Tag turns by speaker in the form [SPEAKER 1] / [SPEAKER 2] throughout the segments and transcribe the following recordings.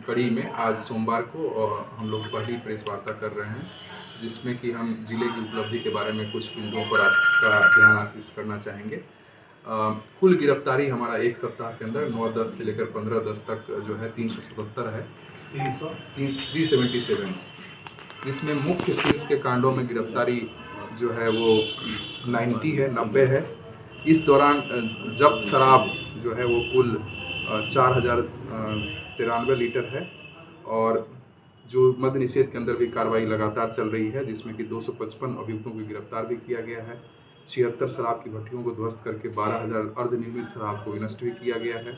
[SPEAKER 1] कड़ी में आज सोमवार को हम लोग पहली प्रेस वार्ता कर रहे हैं, जिसमें कि हम जिले की उपलब्धि के बारे में कुछ बिंदुओं पर आपका ध्यान आकृष्ट करना चाहेंगे। कुल गिरफ्तारी हमारा एक सप्ताह के अंदर 9/10 से लेकर 15/10 तक जो है 377 है, 377, जिसमें मुख्य शीर्ष के कांडों में गिरफ्तारी जो है वो 90 है। इस दौरान जब्त शराब जो है वो कुल 4093 लीटर है, और जो मद्य निषेध के अंदर भी कार्रवाई लगातार चल रही है, जिसमें कि 255 अभियुक्तों को गिरफ्तार भी किया गया है। 76 शराब की भट्टियों को ध्वस्त करके 12,000 अर्धनिर्मित शराब को विनष्ट भी किया गया है।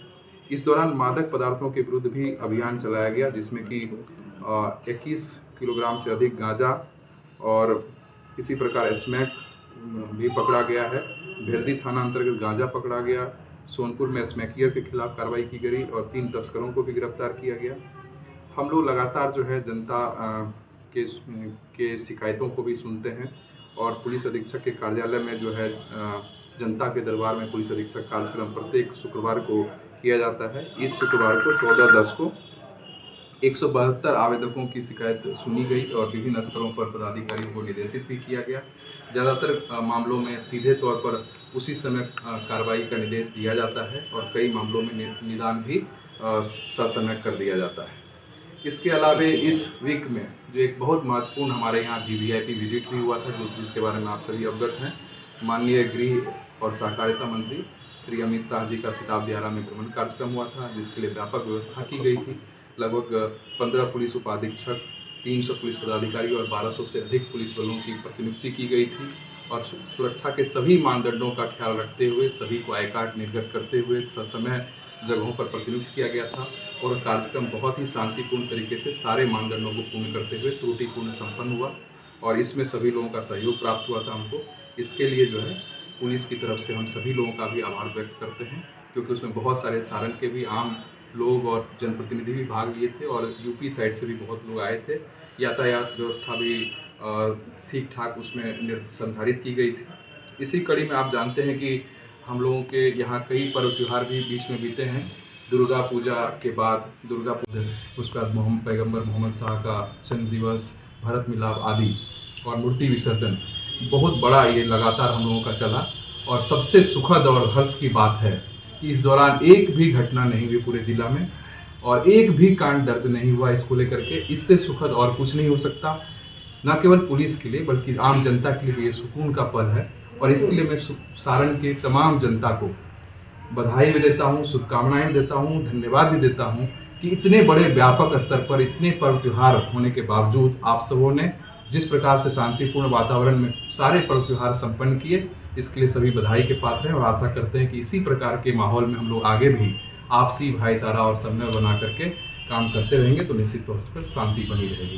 [SPEAKER 1] इस दौरान मादक पदार्थों के विरुद्ध भी अभियान चलाया गया, जिसमें कि 21 किलोग्राम से अधिक गांजा और इसी प्रकार स्मैक भी पकड़ा गया है। भेरदी थाना अंतर्गत गांजा पकड़ा गया। सोनपुर में स्मैकियर के खिलाफ कार्रवाई की गई और 3 तस्करों को भी गिरफ्तार किया गया। हम लोग लगातार जो है जनता के शिकायतों को भी सुनते हैं, और पुलिस अधीक्षक के कार्यालय में जो है जनता के दरबार में पुलिस अधीक्षक कार्यक्रम प्रत्येक शुक्रवार को किया जाता है। इस शुक्रवार को 14/10 को 172 आवेदकों की शिकायत सुनी गई और विभिन्न स्तरों पर पदाधिकारियों को निर्देशित भी किया गया। ज़्यादातर मामलों में सीधे तौर पर उसी समय कार्रवाई का निर्देश दिया जाता है, और कई मामलों में निदान भी ससमय कर दिया जाता है। इसके अलावा इस वीक में जो एक बहुत महत्वपूर्ण हमारे यहाँ VVIP विजिट भी हुआ था, जिसके बारे में आप सभी अवगत हैं। माननीय गृह और सहकारिता मंत्री श्री अमित शाह जी का सिताब दियारा में भ्रमण कार्यक्रम हुआ था, जिसके लिए व्यापक व्यवस्था की गई थी। लगभग 15 पुलिस उपाधीक्षक, 300 पुलिस पदाधिकारी और 1200 से अधिक पुलिस बलों की प्रतिनियुक्ति की गई थी, और सुरक्षा के सभी मानदंडों का ख्याल रखते हुए सभी को आई कार्ड निर्गत करते हुए ससमय जगहों पर प्रतिनियुक्त किया गया था, और कार्यक्रम बहुत ही शांतिपूर्ण तरीके से सारे मानदंडों को पूर्ण करते हुए त्रुटिपूर्ण संपन्न हुआ, और इसमें सभी लोगों का सहयोग प्राप्त हुआ था हमको। इसके लिए जो है पुलिस की तरफ से हम सभी लोगों का भी आभार व्यक्त करते हैं, क्योंकि उसमें बहुत सारे सारण के भी आम लोग और जनप्रतिनिधि भी भाग लिए थे, और यूपी साइड से भी बहुत लोग आए थे। यातायात व्यवस्था भी ठीक ठाक उसमें संधारित की गई थी। इसी कड़ी में आप जानते हैं कि हम लोगों के यहाँ कई पर्व त्यौहार भी बीच में बीते हैं। दुर्गा पूजा के बाद दुर्गा पूजा, उसके बाद पैगंबर मोहम्मद शाह का जन्म दिवस, भरत मिलाप आदि, और मूर्ति विसर्जन बहुत बड़ा ये लगातार हम लोगों का चला। और सबसे सुखद और हर्ष की बात है कि इस दौरान एक भी घटना नहीं हुई पूरे जिला में, और एक भी कांड दर्ज नहीं हुआ इसको लेकर के। इससे सुखद और कुछ नहीं हो सकता, न केवल पुलिस के लिए बल्कि आम जनता के लिए भी ये सुकून का पल है। और इसके लिए मैं सारण की तमाम जनता को बधाई भी देता हूँ, शुभकामनाएं देता हूँ, धन्यवाद भी देता हूँ कि इतने बड़े व्यापक स्तर पर इतने पर्व त्यौहार होने के बावजूद आप सबों ने जिस प्रकार से शांतिपूर्ण वातावरण में सारे पर्व त्यौहार संपन्न किए, इसके लिए सभी बधाई के पात्र हैं, और आशा करते हैं कि इसी प्रकार के माहौल में हम लोग आगे भी आपसी भाईचारा और समन्वय बना करके काम करते रहेंगे, तो निश्चित तौर पर शांति बनी रहेगी।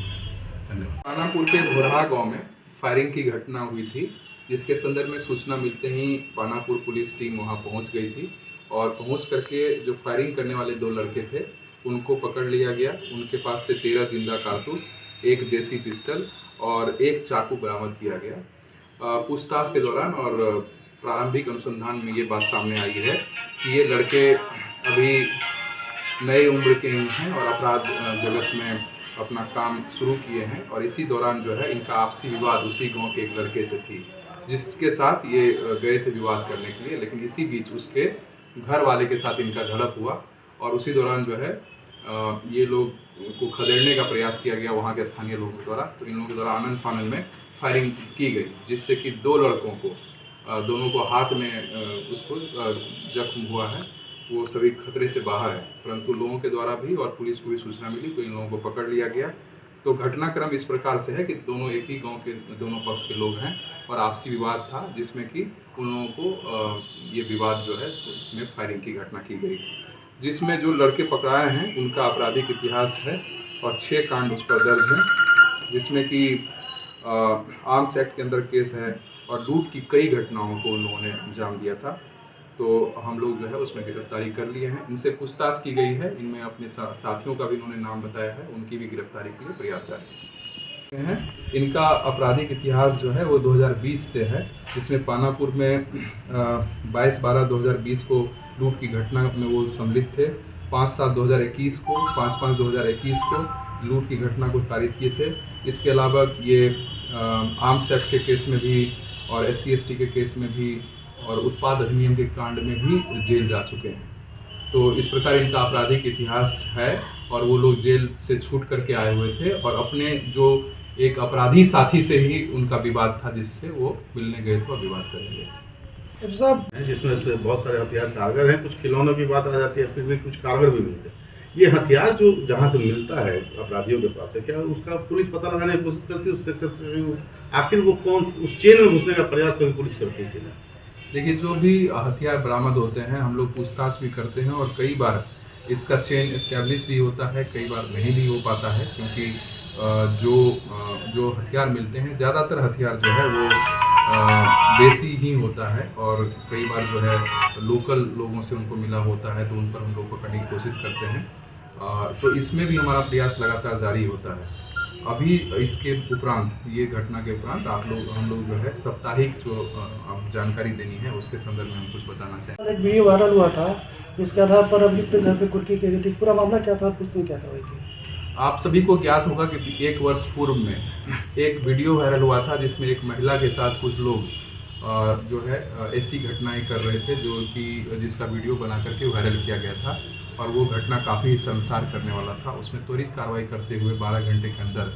[SPEAKER 1] धन्यवाद। पानापुर के धोरहा गाँव में फायरिंग की घटना हुई थी, जिसके संदर्भ में सूचना मिलते ही पानापुर पुलिस टीम वहां पहुंच गई थी, और पहुंच करके जो फायरिंग करने वाले 2 लड़के थे उनको पकड़ लिया गया। उनके पास से 13 जिंदा कारतूस, 1 देसी पिस्टल और 1 चाकू बरामद किया गया। पूछताछ के दौरान और प्रारंभिक अनुसंधान में ये बात सामने आई है कि ये लड़के अभी नए उम्र के हैं और अपराध जगत में अपना काम शुरू किए हैं, और इसी दौरान जो है इनका आपसी विवाद उसी गांव के एक लड़के से थी, जिसके साथ ये गए थे विवाद करने के लिए। लेकिन इसी बीच उसके घर वाले के साथ इनका झड़प हुआ, और उसी दौरान जो है ये लोग को खदेड़ने का प्रयास किया गया वहाँ के स्थानीय लोगों द्वारा। तो इन लोगों के द्वारा आनन फानन में फायरिंग की गई, जिससे कि 2 लड़कों को दोनों को हाथ में उसको जख्म हुआ है। वो सभी खतरे से बाहर है, परंतु लोगों के द्वारा भी और पुलिस को भी सूचना मिली तो इन लोगों को पकड़ लिया गया। तो घटनाक्रम इस प्रकार से है कि दोनों एक ही गांव के दोनों पक्ष के लोग हैं, और आपसी विवाद था जिसमें कि उन लोगों को ये विवाद जो है उसमें फायरिंग की घटना की गई, जिसमें जो लड़के पकड़ाए हैं उनका आपराधिक इतिहास है और 6 कांड उस पर दर्ज हैं, जिसमें कि आर्म्स एक्ट के अंदर केस है, और लूट की कई घटनाओं को उन लोगों ने अंजाम दिया था। तो हम लोग जो है उसमें गिरफ्तारी कर लिए हैं। इनसे पूछताछ की गई है, इनमें अपने साथियों का भी इन्होंने नाम बताया है, उनकी भी गिरफ्तारी के लिए प्रयास जारी है। इनका आपराधिक इतिहास जो है वो 2020 से है, जिसमें पानापुर में 22/12/2020 को लूट की घटना में वो सम्मिलित थे, 5/7/2021 को लूट की घटना को पारित किए थे। इसके अलावा ये आर्म्स एक्ट के केस में भी और SC/ST के केस में भी और उत्पाद अधिनियम के कांड में भी जेल जा चुके हैं। तो इस प्रकार इनका आपराधिक इतिहास है और वो लोग जेल से छूट करके आए हुए थे और अपने जो एक अपराधी साथी से ही उनका विवाद था, जिससे वो मिलने गए थे और विवाद करने गए थे।
[SPEAKER 2] जिसमें से बहुत सारे हथियार कारगर हैं, कुछ खिलौनों की बात आ जाती है, फिर भी कुछ कारगर भी मिलते हैं। ये हथियार जो जहाँ से मिलता है अपराधियों के पास है, क्या उसका पुलिस पता लगाने की कोशिश करती है? उसके आखिर वो कौन उस चेन में घुसने का प्रयास कभी पुलिस करती है कि नहीं?
[SPEAKER 1] देखिए, जो भी हथियार बरामद होते हैं हम लोग पूछताछ भी करते हैं और कई बार इसका चेन इस्टेब्लिश भी होता है, कई बार नहीं भी हो पाता है, क्योंकि जो हथियार मिलते हैं, ज़्यादातर हथियार जो है वो देसी ही होता है और कई बार जो है लोकल लोगों से उनको मिला होता है, तो उन पर हम लोग पकड़ने की कोशिश करते हैं। तो इसमें भी हमारा प्रयास लगातार जारी होता है। अभी इसके उपरांत, ये घटना के उपरांत हम लोग जो है साप्ताहिक जो जानकारी देनी है उसके संदर्भ में हम कुछ बताना चाहें।
[SPEAKER 3] एक वीडियो वायरल हुआ था जिसके आधार पर अभियुक्त घर पे कुर्की की गई थी। पूरा मामला क्या था और पुलिस ने क्या कार्रवाई की?
[SPEAKER 1] आप सभी को ज्ञात होगा कि 1 वर्ष पूर्व में एक वीडियो वायरल हुआ था जिसमें एक महिला के साथ कुछ लोग जो है ऐसी घटनाएं कर रहे थे जो कि जिसका वीडियो बना करके वायरल किया गया था और वो घटना काफ़ी शर्मसार करने वाला था। उसमें त्वरित कार्रवाई करते हुए 12 घंटे के अंदर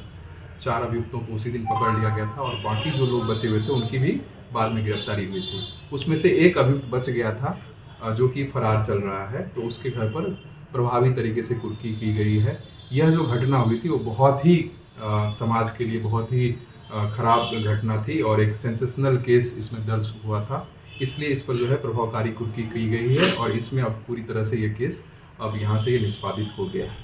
[SPEAKER 1] 4 अभियुक्तों को उसी दिन पकड़ लिया गया था और बाकी जो लोग बचे हुए थे उनकी भी बाद में गिरफ्तारी हुई थी। उसमें से एक अभियुक्त बच गया था जो कि फरार चल रहा है, तो उसके घर पर प्रभावी तरीके से कुर्की की गई है। यह जो घटना हुई थी वो बहुत ही समाज के लिए बहुत ही खराब घटना थी और एक सेंसेशनल केस इसमें दर्ज हुआ था, इसलिए इस पर जो है प्रभावकारी कुर्की की गई है और इसमें अब पूरी तरह से ये केस अब यहाँ से ये निष्पादित हो गया है।